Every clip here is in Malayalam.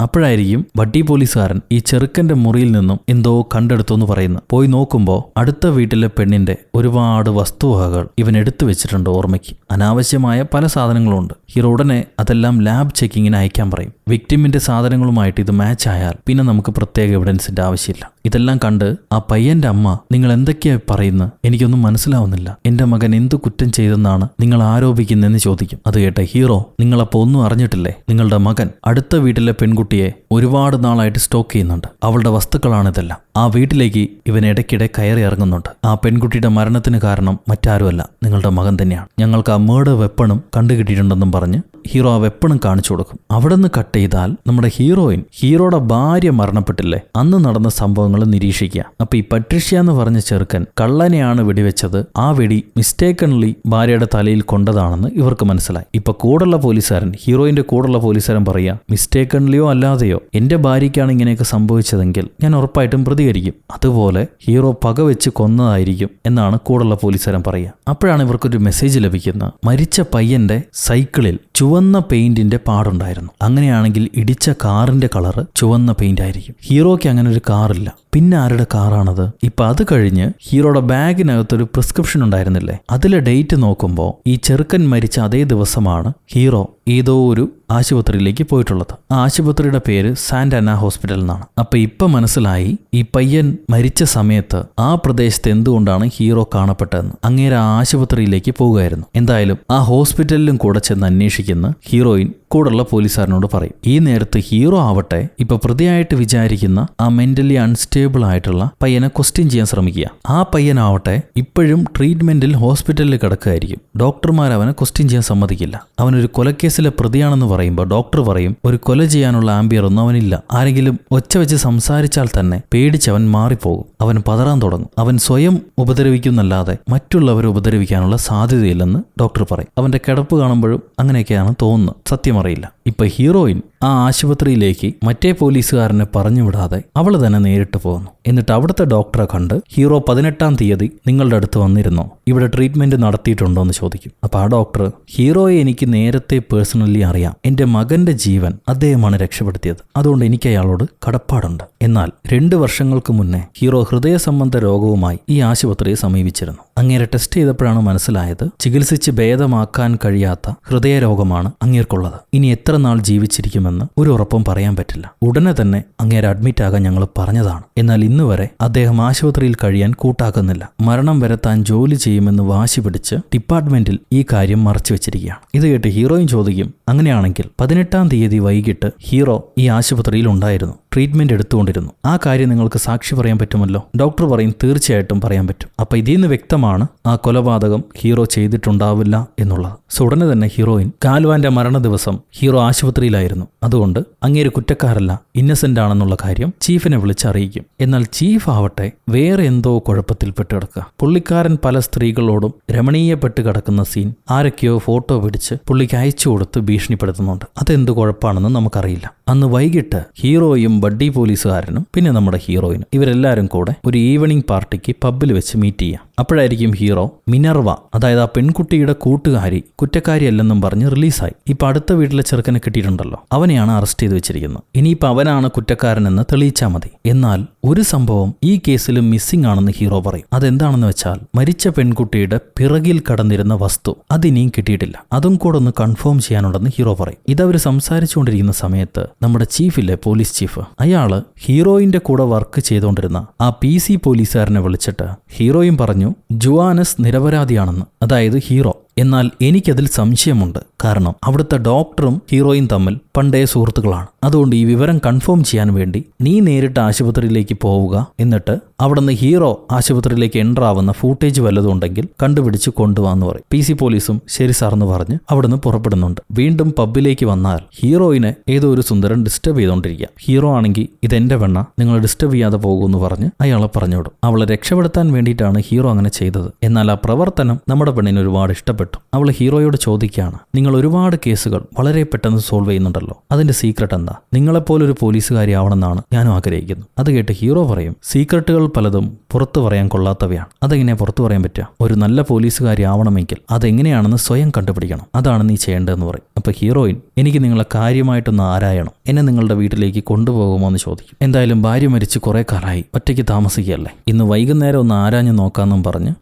അപ്പോഴായിരിക്കും വട്ടി പോലീസുകാരൻ ഈ ചെറുക്കന്റെ മുറിയിൽ നിന്നും എന്തോ കണ്ടെടുത്തു പറയുന്നു. പോയി നോക്കുമ്പോൾ അടുത്ത വീട്ടിലെ പെണ്ണിന്റെ ഒരുപാട് വസ്തുവകകൾ ഇവൻ എടുത്തു വെച്ചിട്ടുണ്ട്. ഓർമ്മയ്ക്ക് അനാവശ്യമായ പല സാധനങ്ങളുണ്ട്. ഹീറോ ഉടനെ അതെല്ലാം ലാബ് ചെക്കിങ്ങിന് അയക്കാൻ പറയും. വിക്ടിമിന്റെ സാധനങ്ങളുമായിട്ട് ഇത് മാച്ച് ആയാൽ പിന്നെ നമുക്ക് പ്രത്യേക എവിഡൻസിന്റെ ആവശ്യമില്ല. ഇതെല്ലാം കണ്ട് ആ പയ്യന്റെ അമ്മ, നിങ്ങൾ എന്തൊക്കെയാ പറയുന്നത്? എനിക്കൊന്നും മനസ്സിലാവുന്നില്ല. എന്റെ മകൻ എന്തു കുറ്റം ചെയ്തെന്നാണ് നിങ്ങൾ ആരോപിക്കുന്നതെന്ന് ചോദിക്കും. അത് കേട്ട ഹീറോ, നിങ്ങളപ്പോൾ ഒന്നും അറിഞ്ഞിട്ടില്ലേ? നിങ്ങളുടെ മകൻ അടുത്ത വീട്ടിലെ പെൺകുട്ടിയെ ഒരുപാട് നാളായിട്ട് സ്റ്റോക്ക് ചെയ്യുന്നുണ്ട്. അവളുടെ വസ്തുക്കളാണിതെല്ലാം. ആ വീട്ടിലേക്ക് ഇവൻ ഇടയ്ക്കിടെ കയറി ഇറങ്ങുന്നുണ്ട്. ആ പെൺകുട്ടിയുടെ മരണത്തിന് കാരണം മറ്റാരുമല്ല, നിങ്ങളുടെ മകൻ തന്നെയാണ്. ഞങ്ങൾക്ക് ആ മേർഡർ വെപ്പണും കണ്ടുകിട്ടിയിട്ടുണ്ടെന്നും പറഞ്ഞ് ഹീറോ ആ വെപ്പണും കാണിച്ചു കൊടുക്കും. അവിടെ നിന്ന് കട്ട് ചെയ്താൽ നമ്മുടെ ഹീറോയുടെ ഭാര്യ മരണപ്പെട്ടില്ലേ, അന്ന് നടന്ന സംഭവങ്ങൾ നിരീക്ഷിക്കുക. അപ്പൊ ഈ പട്രിഷ്യ എന്ന് പറഞ്ഞ ചെറുക്കൻ കള്ളനെയാണ് വെടിവെച്ചത്. ആ വെടി മിസ്റ്റേക്കൺലി ഭാര്യയുടെ തലയിൽ കൊണ്ടതാണെന്ന് ഇവർക്ക് മനസ്സിലായി. ഇപ്പൊ കൂടുള്ള പോലീസുകാരൻ, ഹീറോയിന്റെ കൂടുള്ള പോലീസുകാരൻ പറയാ, മിസ്റ്റേക്കൺലിയോ അല്ലാതെയോ എന്റെ ഭാര്യയ്ക്കാണ് ഇങ്ങനെയൊക്കെ സംഭവിച്ചതെങ്കിൽ ഞാൻ ഉറപ്പായിട്ടും പ്രതികരിക്കും. അതുപോലെ ഹീറോ പകവെച്ച് കൊന്നതായിരിക്കും എന്നാണ് കൂടുള്ള പോലീസുകാരൻ പറയുക. അപ്പോഴാണ് ഇവർക്കൊരു മെസ്സേജ് ലഭിക്കുന്നത്. മരിച്ച പയ്യന്റെ സൈക്കിളിൽ ചുവന്ന പെയിന്റിന്റെ പാടുണ്ടായിരുന്നു. അങ്ങനെയാണെങ്കിൽ ഇടിച്ച കാറിന്റെ കളറ് ചുവന്ന പെയിന്റ് ആയിരിക്കും. ഹീറോയ്ക്ക് അങ്ങനെ ഒരു കാറില്ല. പിന്നെ ആരുടെ കാറാണത്? ഇപ്പൊ അത് കഴിഞ്ഞ് ഹീറോയുടെ ബാഗിനകത്തൊരു പ്രിസ്ക്രിപ്ഷൻ ഉണ്ടായിരുന്നില്ലേ, അതിലെ ഡേറ്റ് നോക്കുമ്പോൾ ഈ ചെറുക്കൻ മരിച്ച അതേ ദിവസമാണ് ഹീറോ ഏതോ ഒരു ആശുപത്രിയിലേക്ക് പോയിട്ടുള്ളത്. ആ ആശുപത്രിയുടെ പേര് സാന്റ് അന്ന ഹോസ്പിറ്റൽ എന്നാണ്. അപ്പൊ ഇപ്പൊ മനസ്സിലായി ഈ പയ്യൻ മരിച്ച സമയത്ത് ആ പ്രദേശത്ത് എന്തുകൊണ്ടാണ് ഹീറോ കാണപ്പെട്ടതെന്ന്. അങ്ങേരെ ആ ആശുപത്രിയിലേക്ക് പോവുകയായിരുന്നു. എന്തായാലും ആ ഹോസ്പിറ്റലിലും കൂടെ ചെന്ന് അന്വേഷിക്കുന്ന ഹീറോയിൻ കൂടുള്ള പോലീസുകാരനോട് പറയും. ഈ നേരത്ത് ഹീറോ ആവട്ടെ ഇപ്പൊ പ്രതിയായിട്ട് വിചാരിക്കുന്ന ആ മെന്റലി അൺസ്റ്റേബിൾ ആയിട്ടുള്ള പയ്യനെ ക്വസ്റ്റ്യൻ ചെയ്യാൻ ശ്രമിക്കുക. ആ പയ്യനാവട്ടെ ഇപ്പോഴും ട്രീറ്റ്മെന്റിൽ ഹോസ്പിറ്റലിൽ കിടക്കുകയായിരിക്കും. ഡോക്ടർമാർ അവനെ ക്വസ്റ്റ്യൻ ചെയ്യാൻ സമ്മതിക്കില്ല. അവനൊരു കൊലക്കേസിലെ പ്രതിയാണെന്ന് പറയുമ്പോൾ ഡോക്ടർ പറയും, ഒരു കൊല ചെയ്യാനുള്ള ആംബിയർ ഒന്നും അവനില്ല. ആരെങ്കിലും ഒച്ച വെച്ച് സംസാരിച്ചാൽ തന്നെ പേടിച്ചവൻ മാറിപ്പോകും. അവൻ പതറാൻ തുടങ്ങും. അവൻ സ്വയം ഉപദ്രവിക്കുന്നല്ലാതെ മറ്റുള്ളവരെ ഉപദ്രവിക്കാനുള്ള സാധ്യതയില്ലെന്ന് ഡോക്ടർ പറയും. അവന്റെ കിടപ്പ് കാണുമ്പോഴും അങ്ങനെയൊക്കെയാണ് തോന്നുന്നത്. സത്യം അറിയില്ല. ഇപ്പൊ ഹീറോയിൻ ആ ആശുപത്രിയിലേക്ക് മറ്റേ പോലീസുകാരനെ പറഞ്ഞുവിടാതെ അവൾ തന്നെ നേരിട്ട് പോകുന്നു. എന്നിട്ട് അവിടുത്തെ ഡോക്ടറെ കണ്ട്, ഹീറോ 18-ാം തീയതി നിങ്ങളുടെ അടുത്ത് വന്നിരുന്നോ, ഇവിടെ ട്രീറ്റ്മെന്റ് നടത്തിയിട്ടുണ്ടോ എന്ന് ചോദിക്കും. അപ്പൊ ആ ഡോക്ടർ, ഹീറോയെ എനിക്ക് നേരത്തെ പേഴ്സണലി അറിയാം. എന്റെ മകന്റെ ജീവൻ അദ്ദേഹമാണ് രക്ഷപ്പെടുത്തിയത്. അതുകൊണ്ട് എനിക്ക് അയാളോട് കടപ്പാടുണ്ട്. എന്നാൽ 2 വർഷങ്ങൾക്ക് മുന്നേ ഹീറോ ഹൃദയ സംബന്ധ രോഗവുമായി ഈ ആശുപത്രിയെ സമീപിച്ചിരുന്നു. അങ്ങേരെ ടെസ്റ്റ് ചെയ്തപ്പോഴാണ് മനസ്സിലായത്, ചികിത്സിച്ച് ഭേദമാക്കാൻ കഴിയാത്ത ഹൃദയരോഗമാണ് അങ്ങേർക്കുള്ളത്. ഇനി എത്ര നാൾ ജീവിച്ചിരിക്കുമെന്ന് ഒരു ഉറപ്പും പറയാൻ പറ്റില്ല. ഉടനെ തന്നെ അങ്ങേരെ അഡ്മിറ്റ് ആകാൻ ഞങ്ങൾ പറഞ്ഞതാണ്. എന്നാൽ ഇന്ന് വരെ അദ്ദേഹം ആശുപത്രിയിൽ കഴിയാൻ കൂട്ടാക്കുന്നില്ല. മരണം വരെ താൻ ജോലി ചെയ്യുമെന്ന് വാശി പിടിച്ച് ഡിപ്പാർട്ട്മെന്റിൽ ഈ കാര്യം മറച്ചു വെച്ചിരിക്കുകയാണ്. ഇത് കേട്ട് ഹീറോയിൻ ചോദിക്കും, അങ്ങനെയാണെങ്കിൽ 18-ാം തീയതി വൈകിട്ട് ഹീറോ ഈ ആശുപത്രിയിൽ ഉണ്ടായിരുന്നു, ട്രീറ്റ്മെന്റ് എടുത്തുകൊണ്ടിരുന്നു. ആ കാര്യം നിങ്ങൾക്ക് സാക്ഷി പറയാൻ പറ്റുമല്ലോ? ഡോക്ടർ പറയും, തീർച്ചയായിട്ടും പറയാൻ പറ്റും. അപ്പൊ ഇതിൽ നിന്ന് വ്യക്തമാണ് ആ കൊലപാതകം ഹീറോ ചെയ്തിട്ടുണ്ടാവില്ല എന്നുള്ളത്. ഉടനെ തന്നെ ഹീറോയിൻ, കാൽവാന്റെ മരണ ദിവസം ഹീറോ ആശുപത്രിയിലായിരുന്നു, അതുകൊണ്ട് അങ്ങേര് കുറ്റക്കാരല്ല, ഇന്നസെന്റ് ആണെന്നുള്ള കാര്യം ചീഫിനെ വിളിച്ചറിയിക്കും. എന്നാൽ ചീഫ് ആവട്ടെ വേറെ എന്തോ കുഴപ്പത്തിൽപ്പെട്ട് കിടക്കുക. പുള്ളിക്കാരൻ പല സ്ത്രീകളോടും രമണീയപ്പെട്ട് കിടക്കുന്ന സീൻ ആരൊക്കെയോ ഫോട്ടോ പിടിച്ച് പുള്ളിക്ക് അയച്ചു കൊടുത്ത് ഭീഷണിപ്പെടുത്തുന്നുണ്ട്. അതെന്ത് കുഴപ്പമാണെന്ന് നമുക്കറിയില്ല. അന്ന് വൈകിട്ട് ഹീറോയും ബഡ്ഡി പോലീസുകാരനും പിന്നെ നമ്മുടെ ഹീറോയിനും ഇവരെല്ലാരും കൂടെ ഒരു ഈവനിങ് പാർട്ടിക്ക് പബ്ബിൽ വെച്ച് മീറ്റ് ചെയ്യാം. അപ്പോഴായിരിക്കും ഹീറോ മിനർവ, അതായത് ആ പെൺകുട്ടിയുടെ കൂട്ടുകാരി, കുറ്റക്കാരിയല്ലെന്നും പറഞ്ഞ് റിലീസായി. ഇപ്പൊ അടുത്ത വീട്ടിലെ ചെറുക്കനെ കിട്ടിയിട്ടുണ്ടല്ലോ, അവനെയാണ് അറസ്റ്റ് ചെയ്ത് വെച്ചിരിക്കുന്നത്. ഇനിയിപ്പോൾ അവനാണ് കുറ്റക്കാരനെന്ന് തെളിയിച്ചാൽ മതി. എന്നാൽ ഒരു സംഭവം ഈ കേസിൽ മിസ്സിംഗ് ആണെന്ന് ഹീറോ പറയും. അതെന്താണെന്ന് വെച്ചാൽ മരിച്ച പെൺകുട്ടിയുടെ പിറകിൽ കടന്നിരുന്ന വസ്തു അതിനിയും കിട്ടിയിട്ടില്ല. അതും കൂടെ ഒന്ന് കൺഫേം ചെയ്യാനുണ്ടെന്ന് ഹീറോ പറയും. ഇതവർ സംസാരിച്ചുകൊണ്ടിരിക്കുന്ന സമയത്ത് നമ്മുടെ ചീഫില്ലേ, പോലീസ് ചീഫ്, അയാള് ഹീറോയിന്റെ കൂടെ വർക്ക് ചെയ്തുകൊണ്ടിരുന്ന ആ PC പോലീസുകാരനെ വിളിച്ചിട്ട് ഹീറോയും പറഞ്ഞു, ജുവാനസ് നിരപരാധിയാണെന്ന്, അതായത് ഹീറോ. എന്നാൽ എനിക്കതിൽ സംശയമുണ്ട്. കാരണം അവിടുത്തെ ഡോക്ടറും ഹീറോയും തമ്മിൽ പണ്ടേ സുഹൃത്തുക്കളാണ്. അതുകൊണ്ട് ഈ വിവരം കൺഫേം ചെയ്യാൻ വേണ്ടി നീ നേരിട്ട് ആശുപത്രിയിലേക്ക് പോവുക. എന്നിട്ട് അവിടുന്ന് ഹീറോ ആശുപത്രിയിലേക്ക് എൻ്റർ ആവുന്ന ഫൂട്ടേജ് വല്ലതും ഉണ്ടെങ്കിൽ കണ്ടുപിടിച്ച് കൊണ്ടുപോകാന്ന് പറയും. PC പോലീസും ശരി സാറെന്ന് പറഞ്ഞ് അവിടുന്ന് പുറപ്പെടുന്നുണ്ട്. വീണ്ടും പബ്ബിലേക്ക് വന്നാൽ ഹീറോയിനെ ഏതോ ഒരു സുന്ദരൻ ഡിസ്റ്റർബ് ചെയ്തുകൊണ്ടിരിക്കുക. ഹീറോ ആണെങ്കിൽ ഇതെന്റെ വെണ്ണ, നിങ്ങൾ ഡിസ്റ്റർബ് ചെയ്യാതെ പോകുമെന്ന് പറഞ്ഞ് അയാളെ പറഞ്ഞുവിടും. അവളെ രക്ഷപ്പെടുത്താൻ വേണ്ടിയിട്ടാണ് ഹീറോ അങ്ങനെ ചെയ്തത്. എന്നാൽ ആ പ്രവർത്തനം നമ്മുടെ പെണ്ണിന് ഒരുപാട് ഇഷ്ടപ്പെട്ടു. അവൾ ഹീറോയോട് ചോദിക്കുകയാണ്, നിങ്ങൾ ഒരുപാട് കേസുകൾ വളരെ പെട്ടെന്ന് സോൾവ് ചെയ്യുന്നുണ്ടല്ലോ, അതിന്റെ സീക്രട്ട് എന്താ? നിങ്ങളെപ്പോലൊരു പോലീസുകാരി ആവണമെന്നാണ് ഞാനും ആഗ്രഹിക്കുന്നു. അത് കേട്ട് ഹീറോ പറയും, സീക്രട്ടുകൾ പലതും പുറത്തു പറയാൻ കൊള്ളാത്തവയാണ്. അതെങ്ങനെ പുറത്തു പറയാൻ പറ്റുക? ഒരു നല്ല പോലീസുകാരി ആവണമെങ്കിൽ അതെങ്ങനെയാണെന്ന് സ്വയം കണ്ടുപിടിക്കണം. അതാണ് നീ ചെയ്യേണ്ടതെന്ന് പറയും. അപ്പൊ ഹീറോയിൻ, എനിക്ക് നിങ്ങളെ കാര്യമായിട്ടൊന്ന് ആരായണം, എന്നെ നിങ്ങളുടെ വീട്ടിലേക്ക് കൊണ്ടുപോകുമോ എന്ന് ചോദിക്കും. എന്തായാലും ഭാര്യ മരിച്ച് കുറെ കാലമായി, ഒറ്റയ്ക്ക് താമസിക്കുകയല്ലേ, ഇന്ന് വൈകുന്നേരം ഒന്ന് ആരാഞ്ഞു നോക്കാമെന്നും പറഞ്ഞ്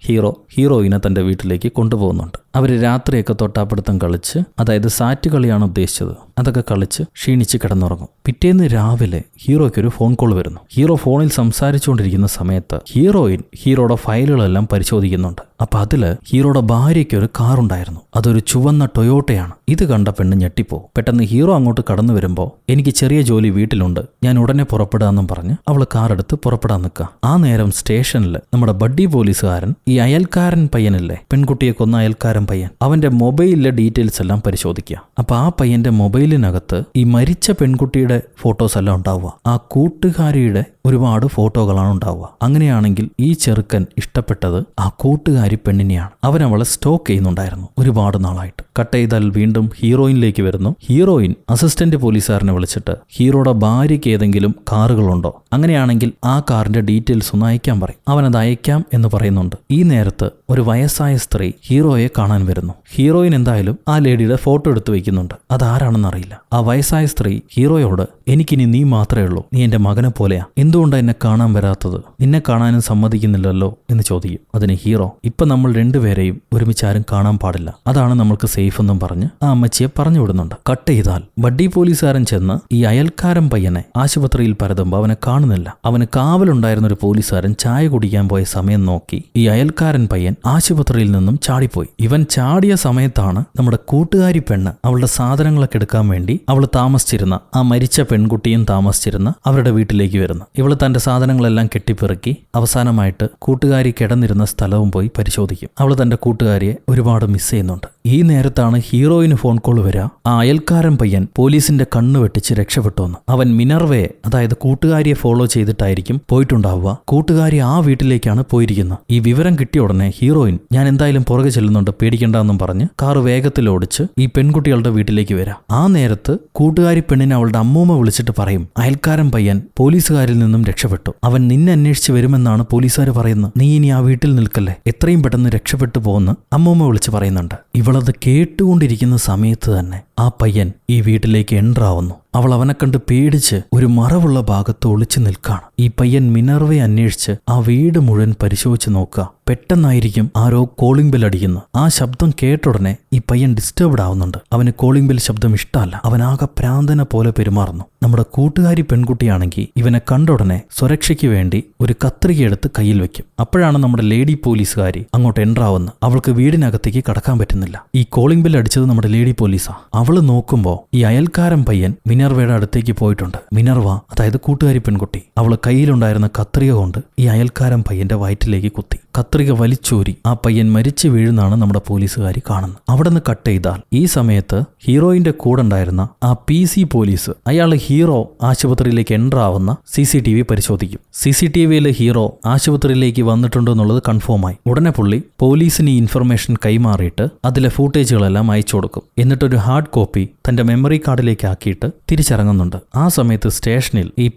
ഹീറോയിനെ തന്റെ വീട്ടിലേക്ക് കൊണ്ടുപോകുന്നുണ്ട്. അവര് രാത്രിയൊക്കെ തൊട്ടാപ്പിടുത്തം കളിച്ച്, അതായത് സാറ്റ് കളിയാണ് ഉദ്ദേശിച്ചത്, അതൊക്കെ കളിച്ച് ക്ഷീണിച്ച് കിടന്നുറങ്ങും. പിറ്റേന്ന് രാവിലെ ഹീറോയ്ക്കൊരു ഫോൺ കോൾ വരുന്നു. ഹീറോ ഫോണിൽ സംസാരിച്ചുകൊണ്ടിരിക്കുന്ന സമയത്ത് ഹീറോയുടെ ഫയലുകളെല്ലാം പരിശോധിക്കുന്നുണ്ട്. അപ്പൊ അതില് ഹീറോയുടെ ഭാര്യയ്ക്ക് ഒരു കാറുണ്ടായിരുന്നു. അതൊരു ചുവന്ന ടൊയോട്ടയാണ്. ഇത് കണ്ട പെണ്ണ് ഞെട്ടിപ്പോവും. പെട്ടെന്ന് ഹീറോ അങ്ങോട്ട് കടന്നു വരുമ്പോ, എനിക്ക് ചെറിയ ജോലി വീട്ടിലുണ്ട്, ഞാൻ ഉടനെ പുറപ്പെടാന്നും പറഞ്ഞ് അവള് കാറെടുത്ത് പുറപ്പെടാൻ നിൽക്കുക. ആ നേരം സ്റ്റേഷനിൽ നമ്മുടെ ബഡ്ഡി പോലീസുകാരൻ, ഈ അയൽക്കാരൻ പയ്യനല്ലേ, പെൺകുട്ടിയെ കൊന്ന അയൽക്കാരൻ പയ്യൻ, അവന്റെ മൊബൈലിലെ ഡീറ്റെയിൽസ് എല്ലാം പരിശോധിക്കുക. അപ്പൊ ആ പയ്യന്റെ മൊബൈലിനകത്ത് ഈ മരിച്ച പെൺകുട്ടിയുടെ ഫോട്ടോസ് എല്ലാം ഉണ്ടാവുക. ആ കൂട്ടുകാരിയുടെ ഒരുപാട് ഫോട്ടോകളാണ് ഉണ്ടാവുക. അങ്ങനെയാണെങ്കിൽ ഈ ചെറുക്കൻ ഇഷ്ടപ്പെട്ടത് ആ കൂട്ടുകാരി പെണ്ണിനെയാണ്. അവൻ അവളെ സ്റ്റോക്ക് ചെയ്യുന്നുണ്ടായിരുന്നു ഒരുപാട് നാളായിട്ട്. കട്ട് ചെയ്താൽ വീണ്ടും ഹീറോയിനിലേക്ക് വരുന്നു. ഹീറോയിൻ അസിസ്റ്റന്റ് പോലീസുകാരനെ വിളിച്ചിട്ട് ഹീറോയുടെ ഭാര്യയ്ക്ക് ഏതെങ്കിലും കാറുകളുണ്ടോ, അങ്ങനെയാണെങ്കിൽ ആ കാറിന്റെ ഡീറ്റെയിൽസ് ഒന്ന് അയക്കാൻ പറയും. അവനത് അയക്കാം എന്ന് പറയുന്നുണ്ട്. ഈ നേരത്ത് ഒരു വയസ്സായ സ്ത്രീ ഹീറോയെ കാണാൻ വരുന്നു. ഹീറോയിൻ എന്തായാലും ആ ലേഡിയുടെ ഫോട്ടോ എടുത്ത് വെക്കുന്നുണ്ട്. അതാരാണെന്ന് അറിയില്ല. ആ വയസ്സായ സ്ത്രീ ഹീറോയോട്, എനിക്കിനി നീ മാത്രമേ ഉള്ളൂ, നീ എന്റെ മകനെ പോലെയാ, എന്തുകൊണ്ടാണ് എന്നെ കാണാൻ വരാത്തത്, നിന്നെ കാണാനും സമ്മതിക്കുന്നില്ലല്ലോ എന്ന് ചോദിക്കും. അതിന് ഹീറോ, ഇപ്പൊ നമ്മൾ രണ്ടുപേരെയും ഒരുമിച്ച് ആരും കാണാൻ പാടില്ല, അതാണ് നമ്മൾക്ക് സേഫ് എന്നും പറഞ്ഞ് ആ അമ്മച്ചിയെ പറഞ്ഞു വിടുന്നുണ്ട്. കട്ട് ചെയ്താൽ ബഡ്ഡി പോലീസുകാരൻ ചെന്ന് ഈ അയൽക്കാരൻ പയ്യനെ ആശുപത്രിയിൽ പരതുമ്പോൾ അവനെ കാണുന്നില്ല. അവന് കാവലുണ്ടായിരുന്ന ഒരു പോലീസുകാരൻ ചായ കുടിക്കാൻ പോയ സമയം നോക്കി ഈ അയൽക്കാരൻ പയ്യൻ ആശുപത്രിയിൽ നിന്നും ചാടിപ്പോയി. ഇവൻ ചാടിയ സമയത്താണ് നമ്മുടെ കൂട്ടുകാരി പെണ്ണ് അവളുടെ സാധനങ്ങളൊക്കെ എടുക്കാൻ വേണ്ടി അവൾ താമസിച്ചിരുന്ന, ആ മരിച്ച പെൺകുട്ടിയും താമസിച്ചിരുന്ന അവരുടെ വീട്ടിലേക്ക് വരുന്നു. ഇവള് തന്റെ സാധനങ്ങളെല്ലാം കെട്ടിപ്പെറുക്കി അവസാനമായിട്ട് കൂട്ടുകാരി കിടന്നിരുന്ന സ്ഥലവും പോയി പരിശോധിക്കും. അവൾ തന്റെ കൂട്ടുകാരിയെ ഒരുപാട് മിസ് ചെയ്യുന്നുണ്ട്. ഈ നേരത്താണ് ഹീറോയിന് ഫോൺ കോൾ വരിക. ആ അയൽക്കാരൻ പയ്യൻ പോലീസിന്റെ കണ്ണ് വെട്ടിച്ച് രക്ഷപ്പെട്ടുവെന്ന്. അവൻ മിനർവയെ, അതായത് കൂട്ടുകാരിയെ ഫോളോ ചെയ്തിട്ടായിരിക്കും പോയിട്ടുണ്ടാവുക. കൂട്ടുകാരി ആ വീട്ടിലേക്കാണ് പോയിരിക്കുന്നത്. ഈ വിവരം കിട്ടിയ ഉടനെ ഹീറോയിൻ, ഞാൻ എന്തായാലും പുറകെ ചെല്ലുന്നുണ്ട്, പേടിക്കണ്ടെന്നും പറഞ്ഞ് കാറ് വേഗത്തിൽ ഓടിച്ച് ഈ പെൺകുട്ടികളുടെ വീട്ടിലേക്ക് വരാം. ആ നേരത്ത് കൂട്ടുകാരി പെണ്ണിനെ അവളുടെ അമ്മൂമ്മ വിളിച്ചിട്ട് പറയും, അയൽക്കാരൻ പയ്യൻ പോലീസുകാരിൽ നിന്നും രക്ഷപ്പെട്ടു, അവൻ നിന്നെ അന്വേഷിച്ച് വരുമെന്നാണ് പോലീസുകാർ പറയുന്നത്, നീ ഇനി ആ വീട്ടിൽ നിൽക്കല്ലേ, എത്രയും പെട്ടെന്ന് രക്ഷപ്പെട്ടു പോകുന്ന അമ്മൂമ്മ വിളിച്ച് പറയുന്നുണ്ട്. ഇവളത് കേട്ടുകൊണ്ടിരിക്കുന്ന സമയത്ത് തന്നെ ആ പയ്യൻ ഈ വീട്ടിലേക്ക് എൻട്രാവുന്നു. അവൾ അവനെ കണ്ട് പേടിച്ച് ഒരു മറവുള്ള ഭാഗത്ത് ഒളിച്ചു നിൽക്കാണ്. ഈ പയ്യൻ മിനർവയെ അന്വേഷിച്ച് ആ വീട് മുഴുവൻ പരിശോധിച്ച് നോക്കുക. പെട്ടെന്നായിരിക്കും ആരോ കോളിംഗ് ബെൽ അടിക്കുന്നത്. ആ ശബ്ദം കേട്ടുടനെ ഈ പയ്യൻ ഡിസ്റ്റർബ്ഡ് ആവുന്നുണ്ട്. അവന് കോളിംഗ് ബെൽ ശബ്ദം ഇഷ്ടമല്ല. അവനാകെ പ്രാന്തനെ പോലെ പെരുമാറുന്നു. നമ്മുടെ കൂട്ടുകാരി പെൺകുട്ടിയാണെങ്കിൽ ഇവനെ കണ്ടുടനെ സുരക്ഷയ്ക്ക് വേണ്ടി ഒരു കത്രിക എടുത്ത് കയ്യിൽ വെക്കും. അപ്പോഴാണ് നമ്മുടെ ലേഡി പോലീസുകാരി അങ്ങോട്ട് എൻട്രാവുന്നത്. അവൾക്ക് വീടിനകത്തേക്ക് കടക്കാൻ പറ്റുന്നില്ല. ഈ കോളിംഗ് ബെൽ അടിച്ചത് നമ്മുടെ ലേഡി പോലീസാ. അവള് നോക്കുമ്പോ ഈ അയൽക്കാരൻ പയ്യൻ മിനർവയുടെ അടുത്തേക്ക് പോയിട്ടുണ്ട്. മിനർവ, അതായത് കൂട്ടുകാരി പെൺകുട്ടി, അവള് കയ്യിലുണ്ടായിരുന്ന കത്രിക കൊണ്ട് ഈ അയൽക്കാരൻ പയ്യന്റെ വയറ്റിലേക്ക് കുത്തി. കത്രിക വലിച്ചൂരി ആ പയ്യൻ മരിച്ചു വീഴുന്നാണ് നമ്മുടെ പോലീസുകാരി കാണുന്നത്. അവിടെ നിന്ന് കട്ട് ചെയ്താൽ ഈ സമയത്ത് ഹീറോയിന്റെ കൂടെ ഉണ്ടായിരുന്ന ആ PC പോലീസ്, അയാള് ഹീറോ ആശുപത്രിയിലേക്ക് എൻട്രാവുന്ന CCTV പരിശോധിക്കും. CCTVയിൽ ഹീറോ ആശുപത്രിയിലേക്ക് വന്നിട്ടുണ്ടോ എന്നുള്ളത് കൺഫേമായി. ഉടനെ പുള്ളി പോലീസിന് ഈ ഇൻഫർമേഷൻ കൈമാറിയിട്ട് അതിലെ ഫൂട്ടേജുകളെല്ലാം അയച്ചു കൊടുക്കും. എന്നിട്ടൊരു ഹാർഡ് കോപ്പി തന്റെ മെമ്മറി കാർഡിലേക്ക് ആക്കിയിട്ട് തിരിച്ചിറങ്ങുന്നുണ്ട്. ആ സമയത്ത് സ്റ്റേഷനിൽ ഈ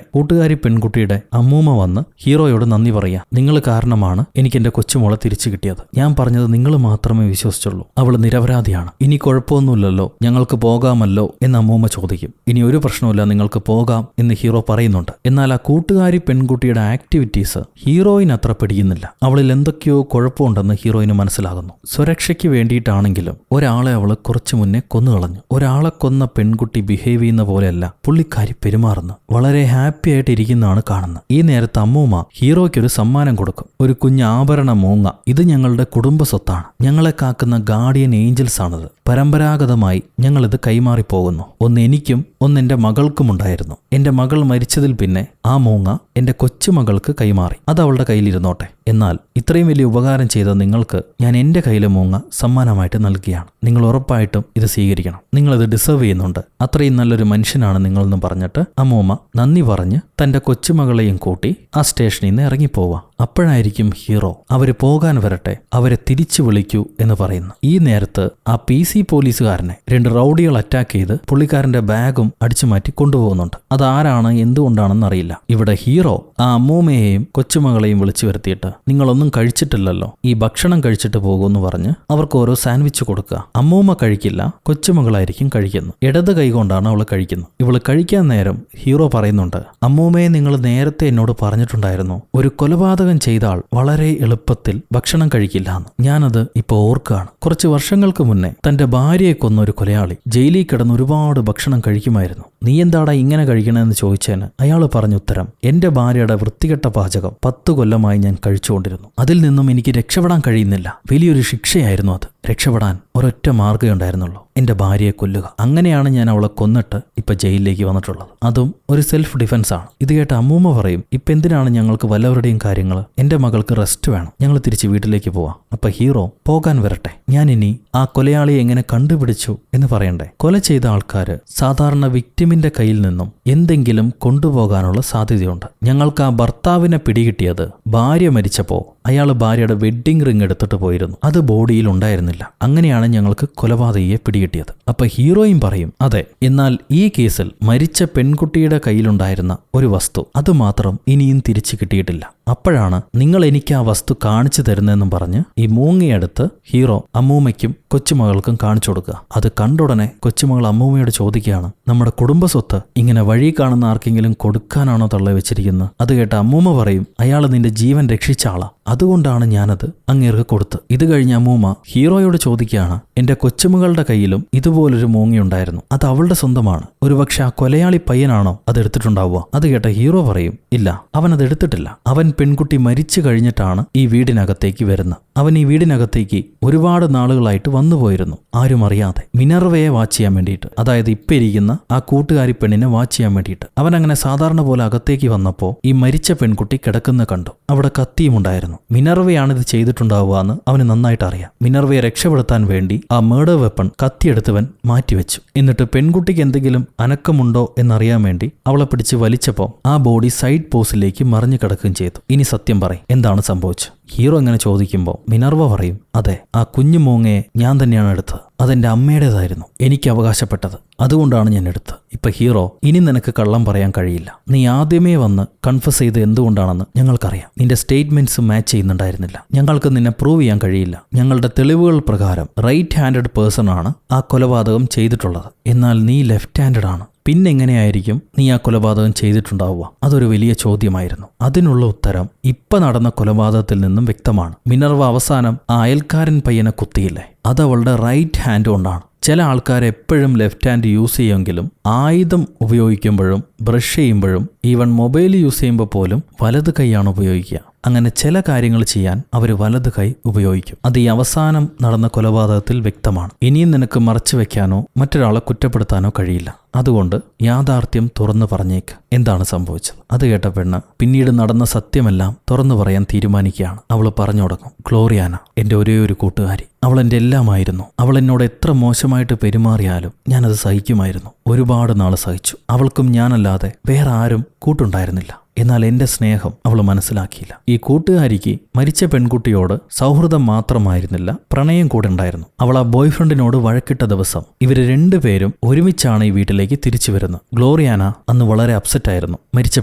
കൂട്ടുകാരി പെൺകുട്ടിയുടെ അമ്മൂമ്മ വന്ന് ഹീറോയോട് നന്ദി പറയാ. നിങ്ങൾ കാരണമാണ് എനിക്ക് എന്റെ കൊച്ചുമോളെ തിരിച്ചു കിട്ടിയത്. ഞാൻ പറഞ്ഞത് നിങ്ങൾ മാത്രമേ വിശ്വസിച്ചുള്ളൂ. അവൾ നിരപരാധിയാണ്. ഇനി കുഴപ്പമൊന്നുമില്ലല്ലോ, ഞങ്ങൾക്ക് പോകാമല്ലോ എന്ന് അമ്മൂമ്മ ചോദിക്കും. ഇനി ഒരു പ്രശ്നമില്ല, നിങ്ങൾക്ക് പോകാം എന്ന് ഹീറോ പറയുന്നുണ്ട്. എന്നാൽ ആ കൂട്ടുകാരി പെൺകുട്ടിയുടെ ആക്ടിവിറ്റീസ് ഹീറോയിന് അത്ര പിടിക്കുന്നില്ല. അവളിൽ എന്തൊക്കെയോ കുഴപ്പമുണ്ടെന്ന് ഹീറോയിന് മനസ്സിലാകുന്നു. സുരക്ഷയ്ക്ക് വേണ്ടിയിട്ടാണെങ്കിലും ഒരാളെ അവള് കുറച്ചു മുന്നേ കൊന്നുകളഞ്ഞു. ഒരാളെ കൊന്ന പെൺകുട്ടി ബിഹേവ് ചെയ്യുന്ന പോലെയല്ല പുള്ളിക്കാരി പെരുമാറുന്നു. വളരെ ഹാപ്പി ആയിട്ട് ഇരിക്കുന്നതാണ് കാണുന്നത്. ഈ നേരത്ത് അമ്മൂമ്മ ഹീറോയ്ക്കൊരു സമ്മാനം കൊടുക്കും. ഒരു കുഞ്ഞ് ആഭരണ മൂങ്ങ. ഇത് ഞങ്ങളുടെ കുടുംബ സ്വത്താണ്. ഞങ്ങളെ കാക്കുന്ന ഗാർഡിയൻ ഏഞ്ചൽസ് ആണിത്. പരമ്പരാഗതമായി ഞങ്ങളിത് കൈമാറിപ്പോകുന്നു. ഒന്ന് എനിക്കും ഒന്ന് എന്റെ മകൾക്കും ഉണ്ടായിരുന്നു. എന്റെ മകൾ മരിച്ചതിൽ പിന്നെ ആ മൂങ്ങ എന്റെ കൊച്ചുമകൾക്ക് കൈമാറി. അത് അവളുടെ കയ്യിലിരുന്നോട്ടെ. എന്നാൽ ഇത്രയും വലിയ ഉപകാരം ചെയ്ത നിങ്ങൾക്ക് ഞാൻ എൻ്റെ കയ്യിലെ മൂങ്ങ സമ്മാനമായിട്ട് നൽകുകയാണ്. നിങ്ങൾ ഉറപ്പായിട്ടും ഇത് സ്വീകരിക്കണം. നിങ്ങളിത് ഡിസേർവ് ചെയ്യുന്നുണ്ട്. അത്രയും നല്ലൊരു മനുഷ്യനാണ് നിങ്ങളെന്ന് പറഞ്ഞിട്ട് അമ്മൂമ്മ നന്ദി പറഞ്ഞ് തൻ്റെ കൊച്ചുമകളെയും കൂട്ടി ആ സ്റ്റേഷനിൽ നിന്ന് ഇറങ്ങിപ്പോവാ. അപ്പോഴായിരിക്കും ഹീറോ അവര് പോകാൻ വരട്ടെ, അവരെ തിരിച്ചു വിളിക്കൂ എന്ന് പറയുന്നു. ഈ നേരത്ത് ആ PC പോലീസുകാരനെ 2 റൗഡികൾ അറ്റാക്ക് ചെയ്ത് പുള്ളിക്കാരന്റെ ബാഗും അടിച്ചു മാറ്റി കൊണ്ടുപോകുന്നുണ്ട്. അതാരാണ് എന്തുകൊണ്ടാണെന്ന് അറിയില്ല. ഇവിടെ ഹീറോ ആ അമ്മൂമ്മയെയും കൊച്ചുമകളെയും വിളിച്ചു വരുത്തിയിട്ട് നിങ്ങളൊന്നും കഴിച്ചിട്ടില്ലല്ലോ, ഈ ഭക്ഷണം കഴിച്ചിട്ട് പോകുമെന്ന് പറഞ്ഞ് അവർക്ക് ഓരോ സാൻഡ്വിച്ച് കൊടുക്കുക. അമ്മൂമ്മ കഴിക്കില്ല, കൊച്ചുമകളായിരിക്കും കഴിക്കുന്നത്. ഇടത് കൈകൊണ്ടാണ് അവൾ കഴിക്കുന്നത്. ഇവള് കഴിക്കാൻ നേരം ഹീറോ പറയുന്നുണ്ട്, അമ്മൂമ്മയെ നിങ്ങൾ നേരത്തെ എന്നോട് പറഞ്ഞിട്ടുണ്ടായിരുന്നു ഒരു കൊലപാതകം ചെയ്ത ആൾ വളരെ എളുപ്പത്തിൽ ഭക്ഷണം കഴിക്കില്ല എന്ന്. ഞാനത് ഇപ്പൊ ഓർക്കുകയാണ്. കുറച്ച് വർഷങ്ങൾക്ക് മുന്നേ തന്റെ ഭാര്യയെ കൊന്ന ഒരു കൊലയാളി ജയിലിൽ കിടന്ന് ഒരുപാട് ഭക്ഷണം കഴിക്കുമായിരുന്നു. നീ എന്താടാ ഇങ്ങനെ കഴിക്കണമെന്ന് ചോദിച്ചതിന് അയാൾ പറഞ്ഞ ഉത്തരം, എന്റെ ഭാര്യയുടെ വൃത്തികെട്ട പാചകം 10 കൊല്ലമായി ഞാൻ കഴിച്ചുകൊണ്ടിരുന്നു. അതിൽ നിന്നും എനിക്ക് രക്ഷപ്പെടാൻ കഴിയുന്നില്ല. വലിയൊരു ശിക്ഷയായിരുന്നു അത്. രക്ഷപ്പെടാൻ ഒരൊറ്റ മാർഗ്ഗമേ ഉണ്ടായിരുന്നുള്ളൂ, എന്റെ ഭാര്യയെ കൊല്ലുക. അങ്ങനെയാണ് ഞാൻ അവളെ കൊന്നിട്ട് ഇപ്പൊ ജയിലിലേക്ക് വന്നിട്ടുള്ളത്. അതും ഒരു സെൽഫ് ഡിഫൻസ് ആണ്. ഇത് കേട്ട അമ്മൂമ്മ പറയും, ഇപ്പൊ എന്തിനാണ് ഞങ്ങൾക്ക് വല്ലവരുടെയും കാര്യങ്ങൾ? എന്റെ മകൾക്ക് റെസ്റ്റ് വേണം, ഞങ്ങൾ തിരിച്ച് വീട്ടിലേക്ക് പോവാം. അപ്പൊ ഹീറോ പോകാൻ വരട്ടെ, ഞാൻ ഇനി ആ കൊലയാളിയെ എങ്ങനെ കണ്ടുപിടിച്ചു എന്ന് പറയണ്ടേ. കൊല ചെയ്ത ആൾക്കാര് സാധാരണ വിക്ടിമിന്റെ കയ്യിൽ നിന്നും എന്തെങ്കിലും കൊണ്ടുപോകാനുള്ള സാധ്യതയുണ്ട്. ഞങ്ങൾക്ക് ആ ഭർത്താവിനെ പിടികിട്ടിയത് ഭാര്യ മരിച്ചപ്പോ അയാൾ ഭാര്യയുടെ വെഡ്ഡിംഗ് റിംഗ് എടുത്തിട്ട് പോയിരുന്നു. അത് ബോഡിയിൽ ഉണ്ടായിരുന്നില്ല. അങ്ങനെയാണ് ഞങ്ങൾക്ക് കൊലപാതകിയെ പിടികിട്ടിയത്. അപ്പൊ ഹീറോയും പറയും, അതെ, എന്നാൽ ഈ കേസിൽ മരിച്ച പെൺകുട്ടിയുടെ കയ്യിലുണ്ടായിരുന്ന ഒരു വസ്തു അത് മാത്രം ഇനിയും തിരിച്ചു കിട്ടിയിട്ടില്ല. അപ്പോഴാണ് നിങ്ങൾ എനിക്ക് ആ വസ്തു കാണിച്ചു തരുന്നതെന്നും പറഞ്ഞ് ഈ മൂങ്ങയെടുത്ത് ഹീറോ അമ്മൂമ്മയ്ക്കും കൊച്ചുമകൾക്കും കാണിച്ചു കൊടുക്കുക. അത് കണ്ടുടനെ കൊച്ചുമകൾ അമ്മൂമ്മയോട് ചോദിക്കുകയാണ്, നമ്മുടെ കുടുംബ സ്വത്ത് ഇങ്ങനെ വഴി കാണുന്ന ആർക്കെങ്കിലും കൊടുക്കാനാണോ തള്ളി വെച്ചിരിക്കുന്നത്? അത് കേട്ട അമ്മൂമ്മ പറയും, അയാൾ നിന്റെ ജീവൻ രക്ഷിച്ച ആളാ, അതുകൊണ്ടാണ് ഞാനത് അങ്ങേർക്ക് കൊടുത്ത്. ഇത് കഴിഞ്ഞ അമ്മൂമ്മ ഹീറോയോട് ചോദിക്കുകയാണ്, എന്റെ കൊച്ചുമകളുടെ കയ്യിലും ഇതുപോലൊരു മൂങ്ങയുണ്ടായിരുന്നു, അത് അവളുടെ സ്വന്തമാണ്. ഒരുപക്ഷെ ആ കൊലയാളി പയ്യനാണോ അത് എടുത്തിട്ടുണ്ടാവുക? അത് കേട്ട ഹീറോ പറയും, ഇല്ല, അവൻ അത് എടുത്തിട്ടില്ല. അവൻ പെൺകുട്ടി മരിച്ചു കഴിഞ്ഞിട്ടാണ് ഈ വീടിനകത്തേക്ക് വരുന്നത്. അവൻ ഈ വീടിനകത്തേക്ക് ഒരുപാട് നാളുകളായിട്ട് വന്നുപോയിരുന്നു, ആരും അറിയാതെ, മിനർവയെ വാച്ച് ചെയ്യാൻ വേണ്ടിയിട്ട്. അതായത് ഇപ്പൊ ഇരിക്കുന്ന ആ കൂട്ടുകാരി പെണ്ണിനെ വാച്ച് ചെയ്യാൻ വേണ്ടിയിട്ട്. അവൻ അങ്ങനെ സാധാരണ പോലെ അകത്തേക്ക് വന്നപ്പോ ഈ മരിച്ച പെൺകുട്ടി കിടക്കുന്ന കണ്ടു. അവിടെ കത്തിയും ഉണ്ടായിരുന്നു. മിനർവയാണ് ഇത് ചെയ്തിട്ടുണ്ടാവുക എന്ന് അവന് നന്നായിട്ട് അറിയാം. മിനർവയെ രക്ഷപ്പെടുത്താൻ വേണ്ടി ആ മേർഡർ വെപ്പൺ കത്തിയെടുത്തവൻ മാറ്റിവെച്ചു. എന്നിട്ട് പെൺകുട്ടിക്ക് എന്തെങ്കിലും അനക്കമുണ്ടോ എന്നറിയാൻ വേണ്ടി അവളെ പിടിച്ച് വലിച്ചപ്പോൾ ആ ബോഡി സൈഡ് പോസിലേക്ക് മറിഞ്ഞു കിടക്കുകയും ചെയ്തു. ഇനി സത്യം പറയും, എന്താണ് സംഭവിച്ചത്? ഹീറോ ഇങ്ങനെ ചോദിക്കുമ്പോൾ മിനർവ പറയും, അതെ, ആ കുഞ്ഞു മൂങ്ങയെ ഞാൻ തന്നെയാണ് എടുത്തത്. അതെന്റെ അമ്മയുടേതായിരുന്നു, എനിക്ക് അവകാശപ്പെട്ടത്, അതുകൊണ്ടാണ് ഞാൻ എടുത്തത്. ഇപ്പൊ ഹീറോ, ഇനി നിനക്ക് കള്ളം പറയാൻ കഴിയില്ല. നീ ആദ്യമേ വന്ന് കൺഫസ് ചെയ്ത് എന്തുകൊണ്ടാണെന്ന് ഞങ്ങൾക്കറിയാം. നിന്റെ സ്റ്റേറ്റ്മെന്റ്സ് മാച്ച് ചെയ്യുന്നുണ്ടായിരുന്നില്ല. ഞങ്ങൾക്ക് നിന്നെ പ്രൂവ് ചെയ്യാൻ കഴിയില്ല. ഞങ്ങളുടെ തെളിവുകൾ പ്രകാരം റൈറ്റ് ഹാൻഡഡ് പേഴ്സൺ ആണ് ആ കൊലപാതകം ചെയ്തിട്ടുള്ളത്. എന്നാൽ നീ ലെഫ്റ്റ് ഹാൻഡഡ് ആണ്. പിന്നെങ്ങനെയായിരിക്കും നീ ആ കൊലപാതകം ചെയ്തിട്ടുണ്ടാവുക? അതൊരു വലിയ ചോദ്യമായിരുന്നു. അതിനുള്ള ഉത്തരം ഇപ്പൊ നടന്ന കൊലപാതകത്തിൽ നിന്നും വ്യക്തമാണ്. മിനർവ അവസാനം ആ അയൽക്കാരൻ പയ്യനെ കുത്തിയില്ലേ, അതവളുടെ റൈറ്റ് ഹാൻഡ് കൊണ്ടാണ്. ചില ആൾക്കാർ എപ്പോഴും ലെഫ്റ്റ് ഹാൻഡ് യൂസ് ചെയ്യുമെങ്കിലും ആയുധം ഉപയോഗിക്കുമ്പോഴും ബ്രഷ് ചെയ്യുമ്പോഴും ഈവൻ മൊബൈൽ യൂസ് ചെയ്യുമ്പോൾ പോലും വലത് കൈയാണ് ഉപയോഗിക്കുക. അങ്ങനെ ചില കാര്യങ്ങൾ ചെയ്യാൻ അവർ വലത് കൈ ഉപയോഗിക്കും. അത് ഈ അവസാനം നടന്ന കൊലപാതകത്തിൽ വ്യക്തമാണ്. ഇനിയും നിനക്ക് മറച്ചു വെക്കാനോ മറ്റൊരാളെ കുറ്റപ്പെടുത്താനോ കഴിയില്ല. അതുകൊണ്ട് യാഥാർത്ഥ്യം തുറന്നു പറഞ്ഞേക്ക്, എന്താണ് സംഭവിച്ചത്? അത് കേട്ട പെണ്ണ് പിന്നീട് നടന്ന സത്യമെല്ലാം തുറന്നു പറയാൻ തീരുമാനിക്കുകയാണ്. അവൾ പറഞ്ഞു തുടങ്ങും, ഗ്ലോറിയാന എന്റെ ഒരേ ഒരു കൂട്ടുകാരി, അവൾ എൻ്റെ എല്ലാമായിരുന്നു. അവൾ എന്നോട് എത്ര മോശമായിട്ട് പെരുമാറിയാലും ഞാനത് സഹിക്കുമായിരുന്നു. ഒരുപാട് നാൾ സഹിച്ചു. അവൾക്കും ഞാനല്ലാതെ വേറെ ആരും കൂട്ടുണ്ടായിരുന്നില്ല. എന്നാൽ എന്റെ സ്നേഹം അവൾ മനസ്സിലാക്കിയില്ല. ഈ കൂട്ടുകാരിക്ക് മരിച്ച പെൺകുട്ടിയോട് സൗഹൃദം മാത്രമായിരുന്നില്ല, പ്രണയം കൂടെ ഉണ്ടായിരുന്നു. അവൾ ആ ബോയ്ഫ്രണ്ടിനോട് വഴക്കിട്ട ദിവസം ഇവര് രണ്ടുപേരും ഒരുമിച്ചാണ് ഈ വീട്ടിലേക്ക് തിരിച്ചു വരുന്നത്. ഗ്ലോറിയാന അന്ന് വളരെ അപ്സെറ്റ് ആയിരുന്നു. മരിച്ച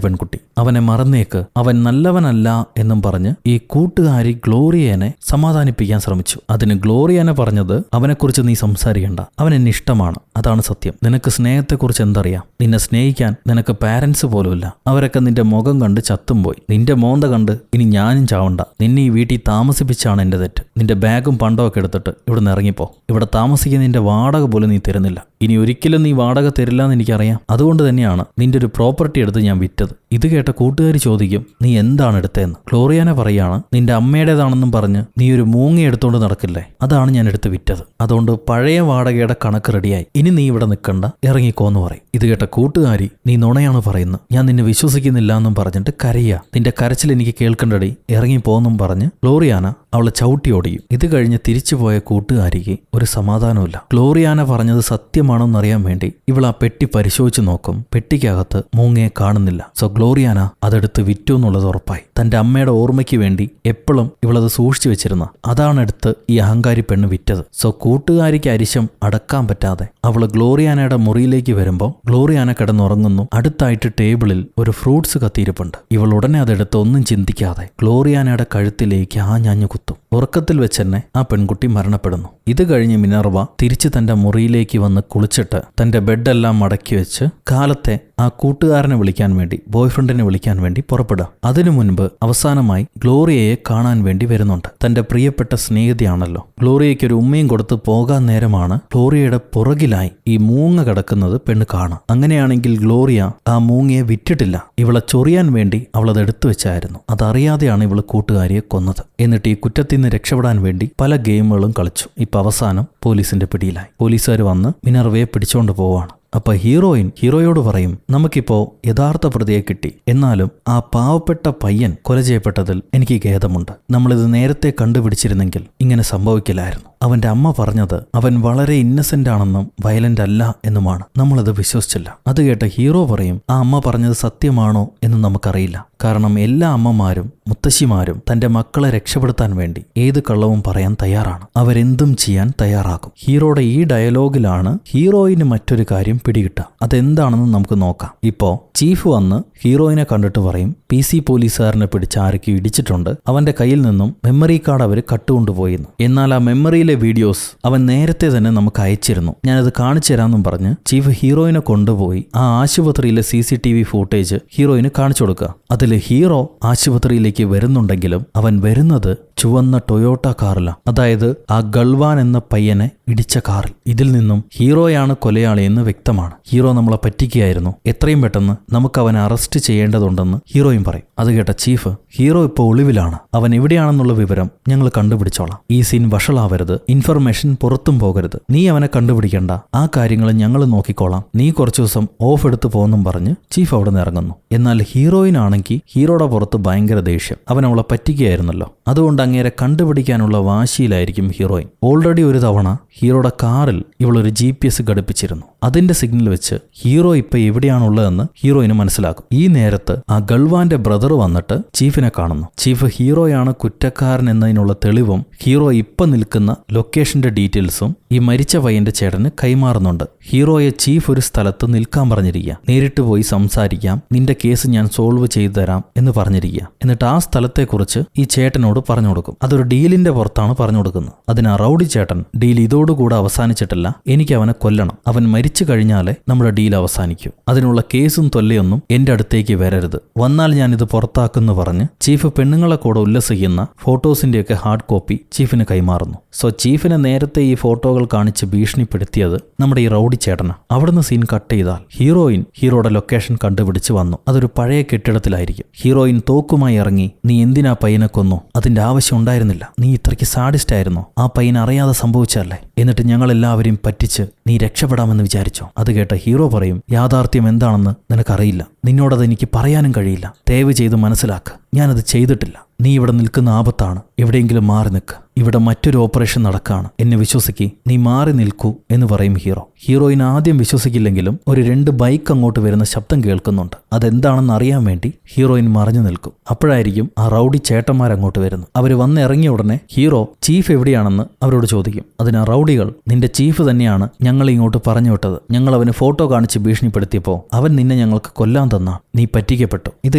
പെൺകുട്ടി, അവനെ മറന്നേക്ക്, അവൻ നല്ലവനല്ല എന്നും പറഞ്ഞ് ഈ കൂട്ടുകാരി ഗ്ലോറിയനെ സമാധാനിപ്പിക്കാൻ ശ്രമിച്ചു. അതിന് ഗ്ലോറിയാന പറഞ്ഞത്, അവനെക്കുറിച്ച് നീ സംസാരിക്കണ്ട, അവൻ എന്നെ ഇഷ്ടമാണ്, അതാണ് സത്യം. നിനക്ക് സ്നേഹത്തെക്കുറിച്ച് എന്തറിയാം? നിന്നെ സ്നേഹിക്കാൻ നിനക്ക് പാരന്റ്സ് പോലുമില്ല. അവരൊക്കെ നിന്റെ മുഖം കണ്ട് ചത്തും പോയി. നിന്റെ മോന്ത കണ്ട് ഇനി ഞാനും ചാവണ്ട. നിന്നെ ഈ വീട്ടിൽ താമസിപ്പിച്ചാണ് എന്റെ തെറ്റ്. നിന്റെ ബാഗും പണ്ടമൊക്കെ എടുത്തിട്ട് ഇവിടെ നിന്ന് ഇറങ്ങിപ്പോ. ഇവിടെ താമസിക്കുന്ന നിന്റെ വാടക പോലും നീ തരുന്നില്ല. ഇനി ഒരിക്കലും നീ വാടക തരില്ല എന്ന് എനിക്കറിയാം. അതുകൊണ്ട് തന്നെയാണ് നിന്റെ ഒരു പ്രോപ്പർട്ടി എടുത്ത് ഞാൻ വിറ്റത്. ഇത് കേട്ട കൂട്ടുകാരി ചോദിക്കും, നീ എന്താണ് എടുത്തതെന്ന്. ഗ്ലോറിയാന പറയാണ്, നിന്റെ അമ്മയുടേതാണെന്നും പറഞ്ഞ് നീ ഒരു മൂങ്ങ എടുത്തോണ്ട് നടക്കില്ലേ, അതാണ് ഞാൻ എടുത്ത് വിറ്റത്. അതുകൊണ്ട് പഴയ വാടകയുടെ കണക്ക് റെഡിയായി, ഇനി നീ ഇവിടെ നിൽക്കണ്ട, ഇറങ്ങിക്കോന്ന് പറയും. ഇത് കേട്ട കൂട്ടുകാരി, നീ നുണയാണ് പറയുന്നത്, ഞാൻ നിന്നെ വിശ്വസിക്കുന്നില്ല എന്നും പറഞ്ഞിട്ട് കരയാ. നിന്റെ കരച്ചിൽ എനിക്ക് കേൾക്കണ്ടടി, ഇറങ്ങിപ്പോന്നും പറഞ്ഞ് ഗ്ലോറിയാന അവളെ ചവിട്ടി ഓടിയും. ഇത് കഴിഞ്ഞ് തിരിച്ചുപോയ കൂട്ടുകാരിക്ക് ഒരു സമാധാനമില്ല. ഗ്ലോറിയാന പറഞ്ഞത് സത്യമാണോന്നറിയാൻ വേണ്ടി ഇവൾ ആ പെട്ടി പരിശോധിച്ച് നോക്കും. പെട്ടിക്കകത്ത് മൂങ്ങയെ കാണുന്നില്ല. സോ ഗ്ലോറിയാന അതെടുത്ത് വിറ്റു എന്നുള്ളത് ഉറപ്പായി. തന്റെ അമ്മയുടെ ഓർമ്മയ്ക്ക് വേണ്ടി എപ്പോഴും ഇവളത് സൂക്ഷിച്ചു വെച്ചിരുന്ന അതാണ് എടുത്ത് ഈ അഹങ്കാരി പെണ്ണ് വിറ്റത്. സോ കൂട്ടുകാരിക്ക് അരിശം അടക്കാൻ പറ്റാതെ അവള് ഗ്ലോറിയാനയുടെ മുറിയിലേക്ക് വരുമ്പോൾ ഗ്ലോറിയാന കിടന്നുറങ്ങുന്നു. അടുത്തായിട്ട് ടേബിളിൽ ഒരു ഫ്രൂട്ട്സ് കത്തിയിരിപ്പുണ്ട്. ഇവൾ ഉടനെ അതെടുത്ത് ഒന്നും ചിന്തിക്കാതെ ഗ്ലോറിയാനയുടെ കഴുത്തിലേക്ക് ആഞ്ഞാഞ്ഞു കുത്തും. ഉറക്കത്തിൽ വെച്ച് തന്നെ ആ പെൺകുട്ടി മരണപ്പെടുന്നു. ഇത് കഴിഞ്ഞ് മിനർവ തിരിച്ച് തന്റെ മുറിയിലേക്ക് വന്ന് കുളിച്ചിട്ട് തന്റെ ബെഡെല്ലാം മടക്കി വെച്ച് കാലത്തെ ആ കൂട്ടുകാരനെ വിളിക്കാൻ വേണ്ടി, ബോയ്ഫ്രണ്ടിനെ വിളിക്കാൻ വേണ്ടി പുറപ്പെടുക. അതിനു മുൻപ് അവസാനമായി ഗ്ലോറിയയെ കാണാൻ വേണ്ടി വരുന്നുണ്ട്. തന്റെ പ്രിയപ്പെട്ട സ്നേഹിതയാണല്ലോ. ഗ്ലോറിയയ്ക്ക് ഒരു ഉമ്മയും കൊടുത്ത് പോകാൻ നേരമാണ് ഗ്ലോറിയയുടെ പുറകിലായി ഈ മൂങ്ങ കിടക്കുന്നത് പെണ്ണ് കാണാം. അങ്ങനെയാണെങ്കിൽ ഗ്ലോറിയ ആ മൂങ്ങയെ വിറ്റിട്ടില്ല, ഇവളെ ചൊറിയാൻ വേണ്ടി അവളത് എടുത്തു വെച്ചായിരുന്നു. അതറിയാതെയാണ് ഇവള് കൂട്ടുകാരിയെ കൊന്നത്. എന്നിട്ട് ഈ കുറ്റത്തിൽ നിന്ന് രക്ഷപ്പെടാൻ വേണ്ടി പല ഗെയിമുകളും കളിച്ചു. ഇപ്പൊ അവസാനം പോലീസിന്റെ പിടിയിലായി. പോലീസുകാർ വന്ന് മിനർവയെ പിടിച്ചോണ്ട് പോവാണ്. അപ്പൊ ഹീറോയോട് പറയും, നമുക്കിപ്പോ യഥാർത്ഥ പ്രതിയെ കിട്ടി, എന്നാലും ആ പാവപ്പെട്ട പയ്യൻ കൊല ചെയ്യപ്പെട്ടതിൽ എനിക്ക് ഖേദമുണ്ട്. നമ്മളിത് നേരത്തെ കണ്ടുപിടിച്ചിരുന്നെങ്കിൽ ഇങ്ങനെ സംഭവിക്കില്ലായിരുന്നു. അവന്റെ അമ്മ പറഞ്ഞത് അവൻ വളരെ ഇന്നസെന്റ് ആണെന്നും വയലന്റ് അല്ല എന്നുമാണ്. നമ്മളത് വിശ്വസിച്ചില്ല. അത് കേട്ട ഹീറോ പറയും, ആ അമ്മ പറഞ്ഞത് സത്യമാണോ എന്ന് നമുക്കറിയില്ല. കാരണം എല്ലാ അമ്മമാരും മുത്തശ്ശിമാരും തന്റെ മക്കളെ രക്ഷപ്പെടുത്താൻ വേണ്ടി ഏത് കള്ളവും പറയാൻ തയ്യാറാണ്. അവരെന്തും ചെയ്യാൻ തയ്യാറാകും. ഹീറോയുടെ ഈ ഡയലോഗിലാണ് ഹീറോയിന് മറ്റൊരു കാര്യം പിടികിട്ടുക. അതെന്താണെന്ന് നമുക്ക് നോക്കാം. ഇപ്പോ ചീഫ് വന്ന് ഹീറോയിനെ കണ്ടിട്ട് പറയും, PC പോലീസുകാരനെ പിടിച്ച് ആരൊക്കെ ഇടിച്ചിട്ടുണ്ട്, അവന്റെ കയ്യിൽ നിന്നും മെമ്മറി കാർഡ് അവർ കട്ടുകൊണ്ടുപോയിരുന്നു. എന്നാൽ ആ മെമ്മറിയിലെ വീഡിയോസ് അവൻ നേരത്തെ തന്നെ നമുക്ക് അയച്ചിരുന്നു, ഞാനത് കാണിച്ചു തരാമെന്നും പറഞ്ഞ് ചീഫ് ഹീറോയിനെ കൊണ്ടുപോയി ആ ആശുപത്രിയിലെ CCTV ഫൂട്ടേജ് ഹീറോയിന് കാണിച്ചു കൊടുക്കുക. അതിൽ ഹീറോ ആശുപത്രിയിലേക്ക് വരുന്നുണ്ടെങ്കിലും അവൻ വരുന്നത് ചുവന്ന ടൊയോട്ട കാറില, അതായത് ആ ഗൾവാൻ എന്ന പയ്യനെ ഇടിച്ച കാറിൽ. ഇതിൽ നിന്നും ഹീറോയാണ് കൊലയാളിയെന്ന് വ്യക്തമാണ്. ഹീറോ നമ്മളെ പറ്റിക്കുകയായിരുന്നു, എത്രയും പെട്ടെന്ന് നമുക്ക് അവനെ അറസ്റ്റ് ചെയ്യേണ്ടതുണ്ടെന്ന് ഹീറോയും പറയും. അത് കേട്ട ചീഫ്, ഹീറോ ഇപ്പോൾ ഒളിവിലാണ്, അവൻ എവിടെയാണെന്നുള്ള വിവരം ഞങ്ങൾ കണ്ടുപിടിച്ചോളാം, ഈ സീൻ വഷളാവരുത്, ഇൻഫർമേഷൻ പുറത്തും പോകരുത്, നീ അവനെ കണ്ടുപിടിക്കണ്ട, ആ കാര്യങ്ങൾ ഞങ്ങൾ നോക്കിക്കോളാം, നീ കുറച്ചു ദിവസം ഓഫ് എടുത്ത് പോകുന്നും പറഞ്ഞ് ചീഫ് അവിടെ നിന്ന് ഇറങ്ങുന്നു. എന്നാൽ ഹീറോയിനാണെങ്കിൽ ഹീറോയുടെ പുറത്ത് ഭയങ്കര ദേഷ്യം, അവൻ അവളെ പറ്റിക്കുകയായിരുന്നല്ലോ. അതുകൊണ്ട് അങ്ങേരെ കണ്ടുപിടിക്കാനുള്ള വാശിയിലായിരിക്കും ഹീറോയിൻ. ഓൾറെഡി ഒരു തവണ ഹീറോയുടെ കാറിൽ ഇവളൊരു GPS ഘടിപ്പിച്ചിരുന്നു. അതിന്റെ സിഗ്നൽ വെച്ച് ഹീറോ ഇപ്പൊ എവിടെയാണുള്ളതെന്ന് ഹീറോയിന് മനസ്സിലാക്കും. ഈ നേരത്ത് ആ ഗൾവാന്റെ ബ്രദർ വന്നിട്ട് ചീഫിനെ കാണുന്നു. ചീഫ് ഹീറോയാണ് കുറ്റക്കാരൻ എന്നതിനുള്ള തെളിവും ഹീറോ ഇപ്പൊ നിൽക്കുന്ന ലൊക്കേഷന്റെ ഡീറ്റെയിൽസും ഈ മരിച്ച പയ്യന്റെ ചേട്ടന് കൈമാറുന്നുണ്ട്. ഹീറോയെ ചീഫ് ഒരു സ്ഥലത്ത് നിൽക്കാൻ പറഞ്ഞിരിക്കുക, നേരിട്ട് പോയി സംസാരിക്കാം, നിന്റെ കേസ് ഞാൻ സോൾവ് ചെയ്തു തരാം എന്ന് പറഞ്ഞിരിക്കുക. എന്നിട്ട് ആ സ്ഥലത്തെക്കുറിച്ച് ഈ ചേട്ടനോട് പറഞ്ഞു കൊടുക്കും. അതൊരു ഡീലിന്റെ പുറത്താണ് പറഞ്ഞു കൊടുക്കുന്നത്. അതിന് റൗഡി ചേട്ടൻ, ഡീൽ ഇതോടുകൂടെ അവസാനിച്ചിട്ടില്ല, എനിക്ക് അവനെ കൊല്ലണം, അവൻ മരിച്ചു കഴിഞ്ഞാലേ നമ്മുടെ ഡീൽ അവസാനിക്കൂ, അതിനുള്ള കേസും തൊല്ലയൊന്നും എന്റെ അടുത്തേക്ക് വരരുത്, വന്നാൽ ഞാൻ ഇത് പുറത്താക്കുമെന്ന് പറഞ്ഞ് ചീഫ് പെണ്ണുങ്ങളെ കൂടെ ഉല്ലസിക്കുന്ന ഫോട്ടോസിന്റെയൊക്കെ ഹാർഡ് കോപ്പി ചീഫിന് കൈമാറുന്നു. സോ ചീഫിനെ നേരത്തെ ഈ ഫോട്ടോകൾ കാണിച്ച് ഭീഷണിപ്പെടുത്തിയത് നമ്മുടെ ഈ റൗഡി ചേട്ടന്. അവിടുന്ന് സീൻ കട്ട് ചെയ്താൽ ഹീറോയിൻ ഹീറോയുടെ ലൊക്കേഷൻ കണ്ടുപിടിച്ച് വന്നു. അതൊരു പഴയ കെട്ടിടത്തിലായിരിക്കും. ഹീറോയിൻ തോക്കുമായി ഇറങ്ങി, നീ എന്തിനാ പയ്യനെ കൊന്നു, അതിന്റെ ആവശ്യം ഉണ്ടായിരുന്നില്ല, നീ ഇത്രയ്ക്ക് സാഡിസ്റ്റ് ആയിരുന്നോ, ആ പയ്യൻ അറിയാതെ സംഭവിച്ചല്ലേ, എന്നിട്ട് ഞങ്ങളെല്ലാവരെയും പറ്റിച്ച് നീ രക്ഷപ്പെടാമെന്ന് വിചാരിച്ചോ. അത് കേട്ട ഹീറോ പറയും, യാഥാർത്ഥ്യം എന്താണെന്ന് നിനക്കറിയില്ല, നിന്നോടത് എനിക്ക് പറയാനും കഴിയില്ല, ദയവ് ചെയ്ത് മനസ്സിലാക്ക്, ഞാനത് ചെയ്തിട്ടില്ല, നീ ഇവിടെ നിൽക്കുന്ന ആപത്താണ്, എവിടെയെങ്കിലും മാറി നിൽക്ക്, ഇവിടെ മറ്റൊരു ഓപ്പറേഷൻ നടക്കാണ്, എന്നെ വിശ്വസിക്ക്, നീ മാറി നിൽക്കൂ എന്ന് പറയും ഹീറോ. ഹീറോയിൻ ആദ്യം വിശ്വസിക്കില്ലെങ്കിലും ഒരു 2 ബൈക്ക് അങ്ങോട്ട് വരുന്ന ശബ്ദം കേൾക്കുന്നുണ്ട്. അതെന്താണെന്ന് അറിയാൻ വേണ്ടി ഹീറോയിൻ മറഞ്ഞു നിൽക്കും. അപ്പോഴായിരിക്കും ആ റൗഡി ചേട്ടന്മാരങ്ങോട്ട് വരുന്നു. അവർ വന്നിറങ്ങിയ ഉടനെ ഹീറോ ചീഫ് എവിടെയാണെന്ന് അവരോട് ചോദിക്കും. അതിന് റൗഡികൾ, നിന്റെ ചീഫ് തന്നെയാണ് ഞങ്ങൾ ഇങ്ങോട്ട് പറഞ്ഞു വിട്ടത്, ഞങ്ങൾ അവന് ഫോട്ടോ കാണിച്ച് ഭീഷണിപ്പെടുത്തിയപ്പോൾ അവൻ നിന്നെ ഞങ്ങൾക്ക് കൊല്ലാൻ തന്നാ, നീ പറ്റിക്കപ്പെട്ടു. ഇത്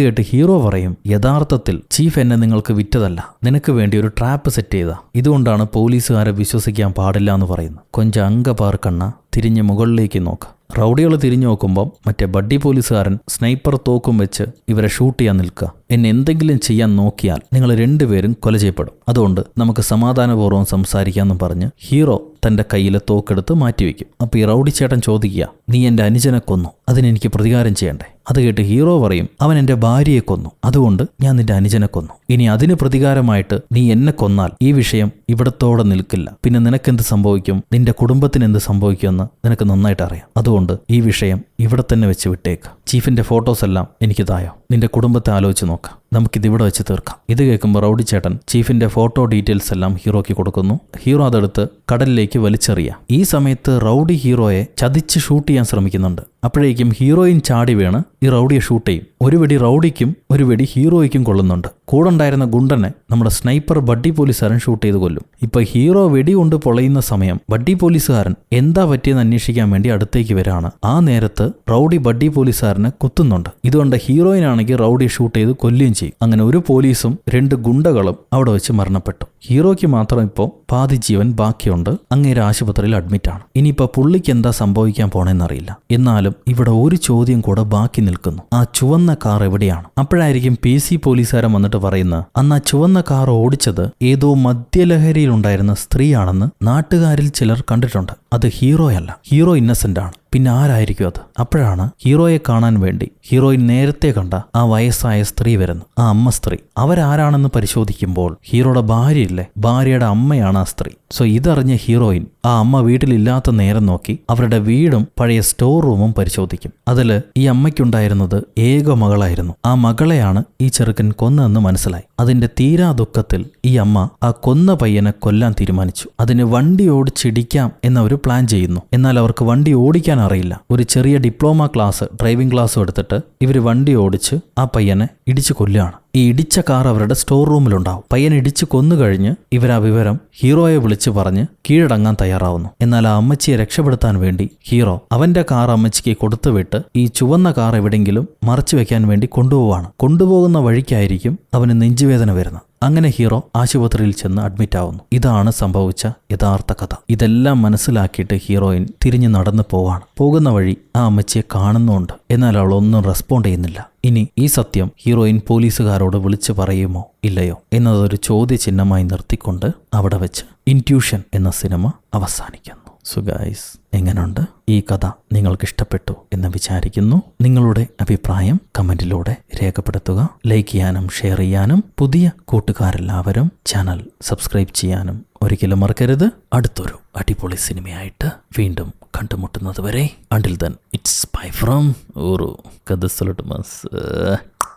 കേട്ട് ഹീറോ പറയും, യഥാർത്ഥത്തിൽ ചീഫ് എന്നെ നിങ്ങൾക്ക് വിറ്റതല്ല, നിനക്ക് വേണ്ടി ഒരു ട്രാപ്പ് സെറ്റ് ചെയ്ത, ഇതുകൊണ്ടാണ് പോലീസുകാരെ വിശ്വസിക്കാൻ പാടില്ല എന്ന് പറയുന്നത്. കൊഞ്ചം അങ്കപാർ കണ്ണ തിരിഞ്ഞ് മുകളിലേക്ക് നോക്കാം. റൗഡികൾ തിരിഞ്ഞു നോക്കുമ്പം മറ്റേ ബഡ്ഡി പോലീസുകാരൻ സ്നൈപ്പർ തോക്കും വെച്ച് ഇവരെ ഷൂട്ട് ചെയ്യാൻ നിൽക്കുക. എന്നെ എന്തെങ്കിലും ചെയ്യാൻ നോക്കിയാൽ നിങ്ങൾ 2 പേരും കൊല ചെയ്യപ്പെടും, അതുകൊണ്ട് നമുക്ക് സമാധാനപൂർവ്വം സംസാരിക്കാമെന്നും പറഞ്ഞ് ഹീറോ തന്റെ കയ്യിലെ തോക്കെടുത്ത് മാറ്റിവെക്കും. അപ്പോൾ ഈ റൗഡി ചേട്ടൻ ചോദിക്കുക, നീ എൻ്റെ അനുജനെ കൊന്നു, അതിനെനിക്ക് പ്രതികാരം ചെയ്യണ്ടേ, അത് കേട്ട് ഹീറോ പറയും, അവൻ എൻ്റെ ഭാര്യയെ കൊന്നു, അതുകൊണ്ട് ഞാൻ നിന്റെ അനുജനെ കൊന്നു. ഇനി അതിന് പ്രതികാരമായിട്ട് നീ എന്നെ കൊന്നാൽ ഈ വിഷയം ഇവിടത്തോടെ നിൽക്കില്ല. പിന്നെ നിനക്കെന്ത് സംഭവിക്കും, നിന്റെ കുടുംബത്തിന് എന്ത് സംഭവിക്കുമെന്ന് നിനക്ക് നന്നായിട്ട് അറിയാം. അതുകൊണ്ട് ഈ വിഷയം ഇവിടെ തന്നെ വെച്ച് വിട്ടേക്ക്. ചീഫിന്റെ ഫോട്ടോസ് എല്ലാം എനിക്ക് തായോ, നിന്റെ കുടുംബത്തെ ആലോചിച്ച് നോക്കാം, നമുക്കിതിവിടെ വെച്ച് തീർക്കാം. ഇത് കേൾക്കുമ്പോൾ റൗഡി ചേട്ടൻ ചീഫിന്റെ ഫോട്ടോ ഡീറ്റെയിൽസ് എല്ലാം ഹീറോയ്ക്ക് കൊടുക്കുന്നു. ഹീറോ അതെടുത്ത് കടലിലേക്ക് വലിച്ചെറിയാം. ഈ സമയത്ത് റൗഡി ഹീറോയെ ചതിച്ച് ഷൂട്ട് ചെയ്യാൻ ശ്രമിക്കുന്നുണ്ട്. അപ്പോഴേക്കും ഹീറോയിൻ ചാടി വീണ് ഈ റൗഡിയെ ഷൂട്ട് ചെയ്യും. ഒരു വെടി റൗഡിക്കും ഒരു വെടി ഹീറോയ്ക്കും കൊള്ളുന്നുണ്ട്. കൂടെണ്ടായിരുന്ന ഗുണ്ടനെ നമ്മുടെ സ്നൈപ്പർ ബഡ്ഡി പോലീസുകാരൻ ഷൂട്ട് ചെയ്ത് കൊല്ലും. ഇപ്പൊ ഹീറോ വെടി കൊണ്ട് പൊളയുന്ന സമയം ബഡ്ഡി പോലീസുകാരൻ എന്താ പറ്റിയെന്ന് അന്വേഷിക്കാൻ വേണ്ടി അടുത്തേക്ക് വരാണ്. ആ നേരത്ത് റൗഡി ബഡ്ഡി പോലീസുകാരനെ കുത്തുന്നുണ്ട്. ഇതുകൊണ്ട് ഹീറോയിനാണെങ്കിൽ റൗഡിയെ ഷൂട്ട് ചെയ്ത് കൊല്ലുകയും ചെയ്യും. അങ്ങനെ ഒരു പോലീസും 2 ഗുണ്ടകളും അവിടെ വെച്ച് മരണപ്പെട്ടു. ഹീറോയ്ക്ക് മാത്രം ഇപ്പോൾ പാതി ജീവൻ ബാക്കിയുണ്ട്. അങ്ങേര് ആശുപത്രിയിൽ അഡ്മിറ്റാണ്. ഇനിയിപ്പോൾ പുള്ളിക്ക് എന്താ സംഭവിക്കാൻ പോണെന്നറിയില്ല. എന്നാലും ഇവിടെ ഒരു ചോദ്യം കൂടെ ബാക്കി നിൽക്കുന്നു. ആ ചുവന്ന കാർ എവിടെയാണ്? അപ്പോഴായിരിക്കും PC പോലീസുകാരൻ വന്നിട്ട് പറയുന്നത്, അന്ന് ആ ചുവന്ന കാർ ഓടിച്ചത് ഏതോ മദ്യലഹരിയിലുണ്ടായിരുന്ന സ്ത്രീയാണെന്ന് നാട്ടുകാരിൽ ചിലർ കണ്ടിട്ടുണ്ട്. അത് ഹീറോയല്ല, ഹീറോ ഇന്നസെന്റ് ആണ്. പിന്നെ ആരായിരിക്കും അത്? അപ്പോഴാണ് ഹീറോയെ കാണാൻ വേണ്ടി ഹീറോയിൻ നേരത്തെ കണ്ട ആ വയസ്സായ സ്ത്രീ വരുന്നു. ആ അമ്മ സ്ത്രീ അവരാരാണെന്ന് പരിശോധിക്കുമ്പോൾ ഹീറോയുടെ ഭാര്യയില്ലേ, ഭാര്യയുടെ അമ്മയാണ് ആ സ്ത്രീ. സോ ഇതറിഞ്ഞ ഹീറോയിൻ ആ അമ്മ വീട്ടിലില്ലാത്ത നേരം നോക്കി അവരുടെ വീടും പഴയ സ്റ്റോർ റൂമും പരിശോധിക്കും. അതില് ഈ അമ്മയ്ക്കുണ്ടായിരുന്നത് ഏക മകളായിരുന്നു. ആ മകളെയാണ് ഈ ചെറുക്കൻ കൊന്നതെന്ന് മനസ്സിലായി. അതിന്റെ തീരാ ദുഃഖത്തിൽ ഈ അമ്മ ആ കൊന്ന പയ്യനെ കൊല്ലാൻ തീരുമാനിച്ചു. അതിന് വണ്ടി ഓടിച്ചിടിക്കാം എന്ന ഒരു പ്ലാൻ ചെയ്യുന്നു. എന്നാൽ അവർക്ക് വണ്ടി ഓടിക്കാൻ അറിയില്ല. ഒരു ചെറിയ ഡിപ്ലോമ ക്ലാസ്, ഡ്രൈവിംഗ് ക്ലാസ്സും എടുത്തിട്ട് ഇവര് വണ്ടി ഓടിച്ച് ആ പയ്യനെ ഇടിച്ചു കൊല്ലുകയാണ്. ഈ ഇടിച്ച കാർ അവരുടെ സ്റ്റോർ റൂമിലുണ്ടാവും. പയ്യൻ ഇടിച്ചു കൊന്നുകഴിഞ്ഞ് ഇവർ ആ വിവരം ഹീറോയെ വിളിച്ച് പറഞ്ഞ് കീഴടങ്ങാൻ തയ്യാറാവുന്നു. എന്നാൽ ആ അമ്മച്ചിയെ രക്ഷപ്പെടുത്താൻ വേണ്ടി ഹീറോ അവന്റെ കാർ അമ്മച്ചിക്ക് കൊടുത്തുവിട്ട് ഈ ചുവന്ന കാർ എവിടെയെങ്കിലും മറച്ചു വെക്കാൻ വേണ്ടി കൊണ്ടുപോവാണ്. കൊണ്ടുപോകുന്ന വഴിക്കായിരിക്കും അവന് നെഞ്ചുവേദന വരുന്നത്. അങ്ങനെ ഹീറോ ആശുപത്രിയിൽ ചെന്ന് അഡ്മിറ്റ് ആവുന്നു. ഇതാണ് സംഭവിച്ച യഥാർത്ഥ കഥ. ഇതെല്ലാം മനസ്സിലാക്കിയിട്ട് ഹീറോയിൻ തിരിഞ്ഞു നടന്നു പോവാണ്. പോകുന്ന വഴി ആ അമ്മച്ചിയെ കാണുന്നുണ്ട്. എന്നാൽ അവൾ ഒന്നും റെസ്പോണ്ട് ചെയ്യുന്നില്ല. ഇനി ഈ സത്യം ഹീറോയിൻ പോലീസുകാരോട് വിളിച്ചു പറയുമോ ഇല്ലയോ എന്നതൊരു ചോദ്യചിഹ്നമായി നിർത്തിക്കൊണ്ട് അവിടെ വെച്ച് ഇൻറ്റ്യൂഷൻ എന്ന സിനിമ അവസാനിക്കുന്നു. സോ ഗൈസ്, എങ്ങനെയുണ്ട് ഈ കഥ? നിങ്ങൾക്ക് ഇഷ്ടപ്പെട്ടു എന്ന് വിചാരിക്കുന്നു. നിങ്ങളുടെ അഭിപ്രായം കമന്റിലൂടെ രേഖപ്പെടുത്തുക. ലൈക്ക് ചെയ്യാനും ഷെയർ ചെയ്യാനും പുതിയ കൂട്ടുകാരെല്ലാവരും ചാനൽ സബ്സ്ക്രൈബ് ചെയ്യാനും ഒരിക്കലും മറക്കരുത്. അടുത്തൊരു അടിപൊളി സിനിമയായിട്ട് വീണ്ടും കണ്ടുമുട്ടുന്നത് വരെ, until then, it's bye from Uru. Kada sollutu mas.